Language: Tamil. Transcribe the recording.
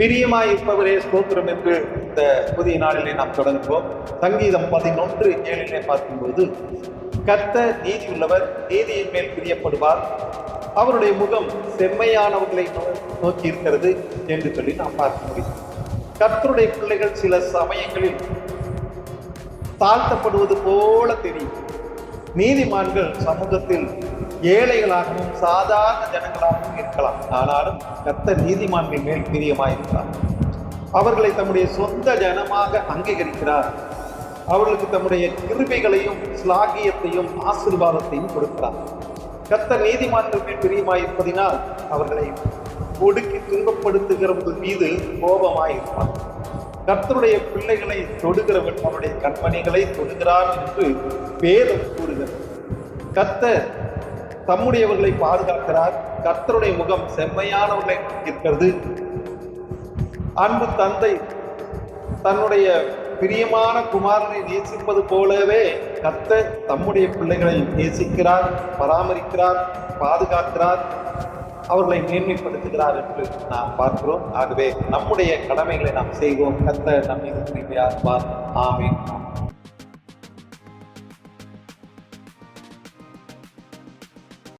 பிரியமாயிருப்பவரே ஸ்தோத்திரம் என்று இந்த புதிய நாளிலே நாம் தொடங்குவோம். சங்கீதம் 11:7 பார்க்கும்போது, கர்த்தர் நீதி உள்ளவர், நீதியின் மேல் பிரியப்படுவார், அவருடைய முகம் செம்மையானவர்களை நோக்கி இருக்கிறது என்று சொல்லி நாம் பார்க்க முடியும். கர்த்தருடைய பிள்ளைகள் சில சமயங்களில் தாழ்த்தப்படுவது போல தெரியும். நீதிமான்கள் சமூகத்தில் ஏழைகளாகவும் சாதாரண ஜனங்களாகவும் இருக்கலாம். ஆனாலும் கர்த்தர் நீதிமான்கள் மேல் பிரியமாயிருக்கிறார். அவர்களை தம்முடைய சொந்த ஜனமாக அங்கீகரிக்கிறார். அவர்களுக்கு தம்முடைய கிருபைகளையும் ஸ்லாகியத்தையும் ஆசீர்வாதத்தையும் கொடுக்கிறார். கர்த்தர் நீதிமான்கள் மேல் பிரியமாயிருப்பதினால் அவர்களை ஒடுக்கி துன்பப்படுத்துகிறவர்கள் மீது கோபமாயிருப்பார். கர்த்தருடைய பிள்ளைகளை தொடுகிறவன் அவருடைய கண்மணிகளை தொடுகிறார் என்று வேதம் கூறுகிறது. கர்த்தர் தம்முடையவர்களை பாதுகாக்கிறார். கர்த்தருடைய முகம் செம்மையானவர்களை இருக்கிறது. அன்பு தந்தை தன்னுடைய பிரியமான குமாரனை நேசிப்பது போலவே கர்த்தர் தம்முடைய பிள்ளைகளை நேசிக்கிறார், பராமரிக்கிறார், பாதுகாக்கிறார், அவர்களை மேன்மைப்படுத்துகிறார் என்று நாம் பார்க்கிறோம். ஆகவே நம்முடைய கடமைகளை நாம் செய்வோம். கர்த்தர் நம் மீது கிருபையாயிருப்பார். ஆமென்.